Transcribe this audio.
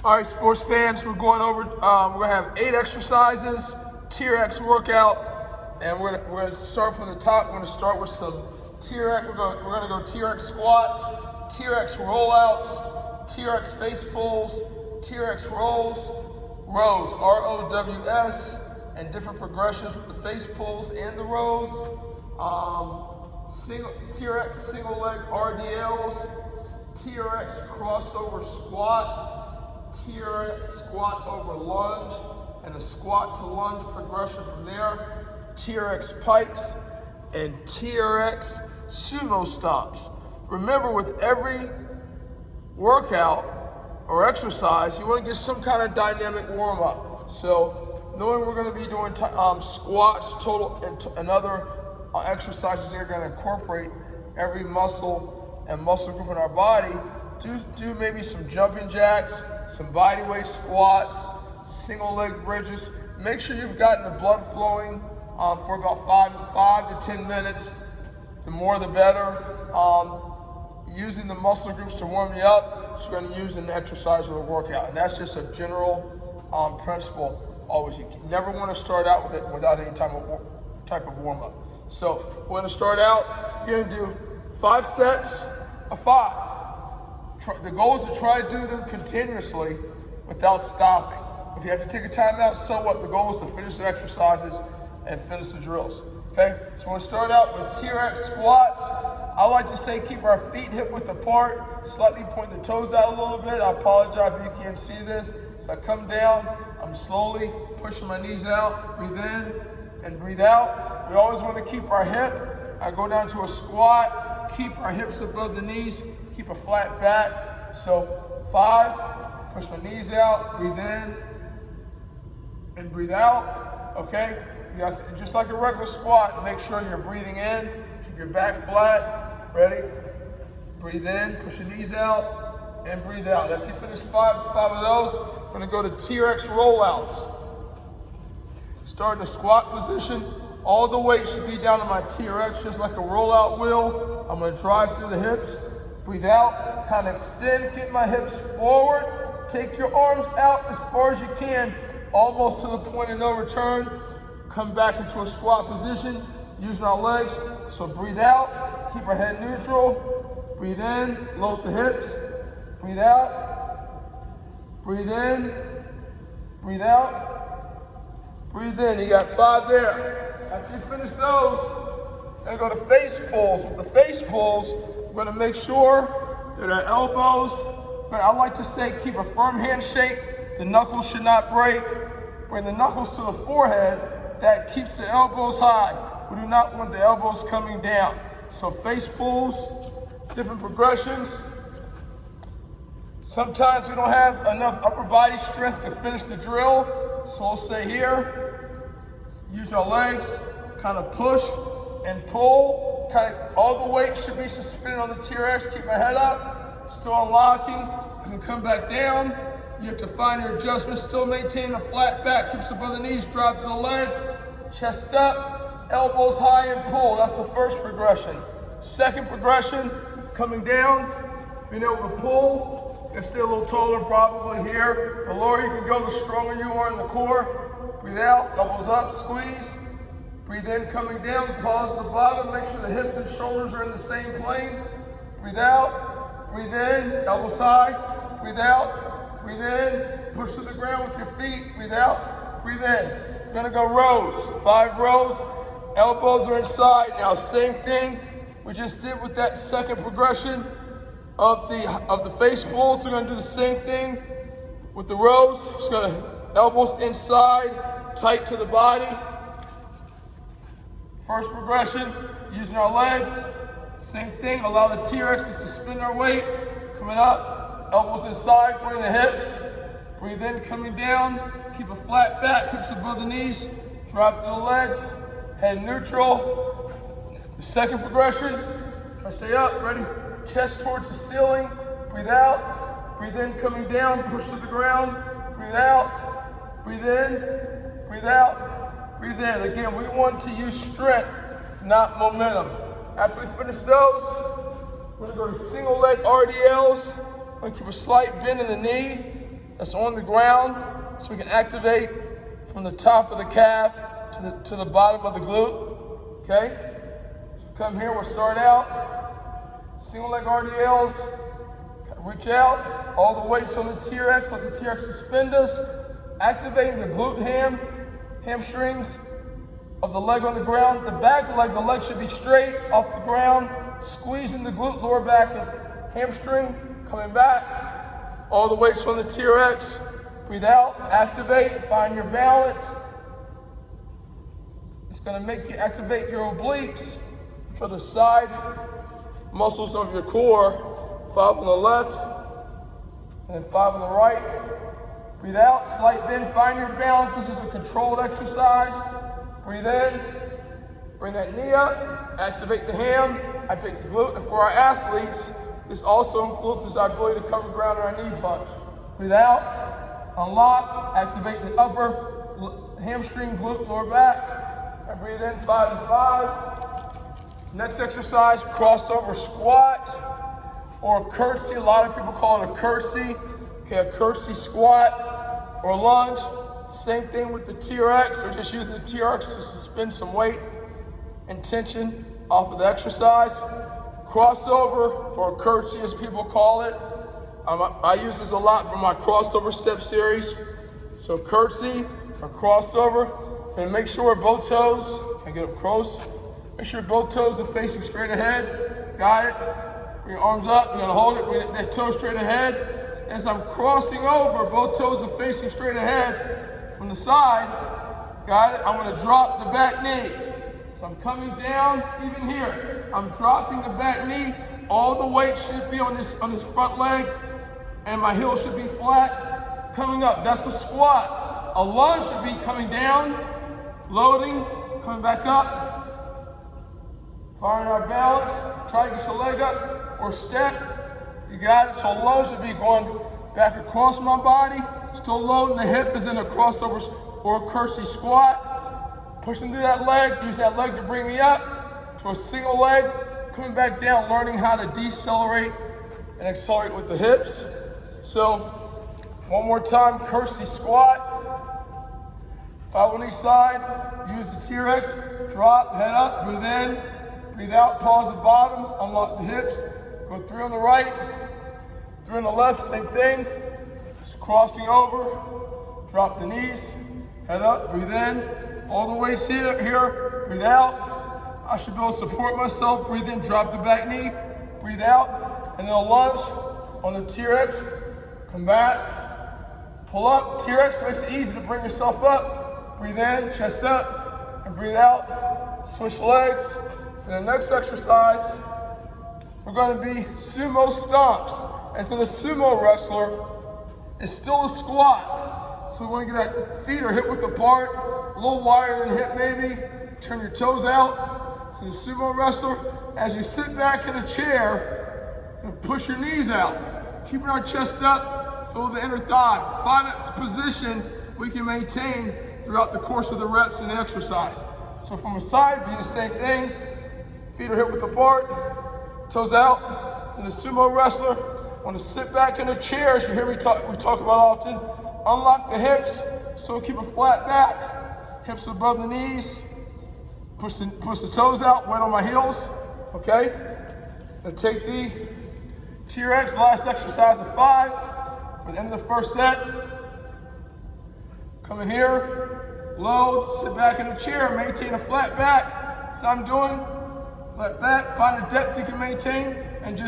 All right, sports fans, we're going over, we're gonna have 8 exercises, TRX workout, and we're gonna start from the top. We're gonna start with some TRX, we're gonna go TRX squats, TRX rollouts, TRX face pulls, TRX rows, ROWS, and different progressions with the face pulls and the rows. TRX single leg RDLs, TRX crossover squats, TRX squat over lunge, and a squat to lunge progression from there, TRX pikes, and TRX Sumo Stomps. Remember, with every workout or exercise, you want to get some kind of dynamic warm-up. So knowing we're going to be doing squats, total, and other exercises that are going to incorporate every muscle and muscle group in our body, do maybe some jumping jacks, some body weight squats, single leg bridges. Make sure you've gotten the blood flowing for about 5 to 10 minutes. The more the better. Using the muscle groups to warm you up, so you're going to use an exercise or a workout. And that's just a general principle always. You never want to start out with it without any type of warm-up. So we're going to start out, you're going to do 5 sets of 5. The goal is to try to do them continuously without stopping. If you have to take a time out, so what? The goal is to finish the exercises and finish the drills. Okay, so we'll start out with TRX squats. I like to say keep our feet hip width apart, slightly point the toes out a little bit. I apologize if you can't see this. So I come down, I'm slowly pushing my knees out, breathe in and breathe out. We always want to keep our hip. I go down to a squat, keep our hips above the knees, keep a flat back. So 5, push my knees out, breathe in and breathe out, okay? You guys, just like a regular squat, make sure you're breathing in, keep your back flat, ready? Breathe in, push your knees out, and breathe out. After you finish 5 of those, we're gonna go to TRX rollouts. Start in a squat position. All the weight should be down on my TRX, just like a rollout wheel. I'm gonna drive through the hips, breathe out, kind of extend, get my hips forward, take your arms out as far as you can, almost to the point of no return. Come back into a squat position, using our legs. So breathe out, keep our head neutral. Breathe in, load the hips. Breathe out, breathe in, breathe out, breathe in. You got 5 there. After you finish those, we're gonna go to face pulls. With the face pulls, we're gonna make sure that our elbows, I like to say keep a firm handshake. The knuckles should not break. Bring the knuckles to the forehead. That keeps the elbows high. We do not want the elbows coming down. So face pulls, different progressions. Sometimes we don't have enough upper body strength to finish the drill. So we'll say here, use our legs, kind of push and pull. Kind of all the weight should be suspended on the TRX. Keep my head up, still unlocking. You can come back down. You have to find your adjustment, still maintain a flat back, keeps above the knees, drive to the legs, chest up, elbows high and pull. That's the first progression. Second progression, coming down, being able to pull. You can stay a little taller probably here. The lower you can go, the stronger you are in the core. Breathe out, elbows up, squeeze. Breathe in, coming down, pause at the bottom, make sure the hips and shoulders are in the same plane. Breathe out, breathe in, elbows high, breathe out. Breathe in, push to the ground with your feet, breathe out, breathe in. We're gonna go rows, 5 rows, elbows are inside. Now same thing we just did with that second progression of the face pulls. We're gonna do the same thing with the rows. Just gonna elbows inside, tight to the body. First progression, using our legs. Same thing, allow the TRX to suspend our weight, coming up. Elbows inside, bring the hips. Breathe in, coming down. Keep a flat back, hips above the knees. Drop to the legs, head neutral. The second progression, try to stay up, ready? Chest towards the ceiling, breathe out. Breathe in, coming down, push to the ground. Breathe out, breathe in, breathe out, breathe in. Again, we want to use strength, not momentum. After we finish those, we're gonna go to single leg RDLs. I'm gonna keep a slight bend in the knee. that's on the ground, so we can activate from the top of the calf to the bottom of the glute, okay? So come here, we'll start out, single leg RDLs, reach out, all the weights on the TRX, let the TRX suspend us, activating the glute hamstrings of the leg on the ground. The back leg, the leg should be straight off the ground, squeezing the glute, lower back and hamstring, coming back, all the weights on the TRX. Breathe out, activate, find your balance. It's gonna make you activate your obliques, which are the side muscles of your core, 5 on the left, and then 5 on the right. Breathe out, slight bend, find your balance. This is a controlled exercise. Breathe in, bring that knee up, activate the ham, activate the glute. And for our athletes, this also influences our ability to cover ground on our knee punch. Breathe out, unlock, activate the upper hamstring, glute, lower back. And breathe in, 5 and 5. Next exercise, crossover squat or a curtsy. A lot of people call it a curtsy. Okay, a curtsy squat or lunge. Same thing with the TRX. We're just using the TRX to suspend some weight and tension off of the exercise. Crossover or curtsy, as people call it. I use this a lot for my crossover step series. So curtsy or crossover. And make sure both toes, can I get up close? Make sure both toes are facing straight ahead. Got it? Bring your arms up, you're gonna hold it, bring that toe straight ahead. As I'm crossing over, both toes are facing straight ahead from the side. Got it? I'm gonna drop the back knee. So I'm coming down, even here. I'm dropping the back knee. All the weight should be on this front leg, and my heel should be flat. Coming up, that's a squat. A lunge should be coming down, loading, coming back up. Find our balance, try to get your leg up or step. You got it. So lunge should be going back across my body, still loading. The hip is in a crossover or a curtsy squat. Pushing through that leg, use that leg to bring me up to a single leg, coming back down, learning how to decelerate and accelerate with the hips. So one more time, curtsy squat. 5 on each side, use the TRX, drop, head up, breathe in, breathe out, pause at the bottom, unlock the hips, go 3 on the right, 3 on the left, same thing, just crossing over, drop the knees, head up, breathe in, all the weights here, breathe out, I should be able to support myself, breathe in, drop the back knee, breathe out, and then a lunge on the TRX, come back, pull up, TRX makes it easy to bring yourself up, breathe in, chest up, and breathe out, switch legs. For the next exercise, we're going to be Sumo Stomps. As in a sumo wrestler, it's still a squat. So we want to get our feet or hip width apart, a little wider than hip maybe. Turn your toes out. So the sumo wrestler, as you sit back in a chair, and push your knees out. Keeping our chest up, feel the inner thigh. Find a position we can maintain throughout the course of the reps and the exercise. So from a side view, the same thing. Feet are hip width apart, toes out. So the sumo wrestler, want to sit back in the chair, as you hear me talk about often. Unlock the hips, still keep a flat back. Hips above the knees. Push the toes out, weight on my heels. Okay? Now take the TRX, last exercise of 5 for the end of the first set. Come in here, load, sit back in the chair, maintain a flat back. So I'm doing flat back, find a depth you can maintain, and just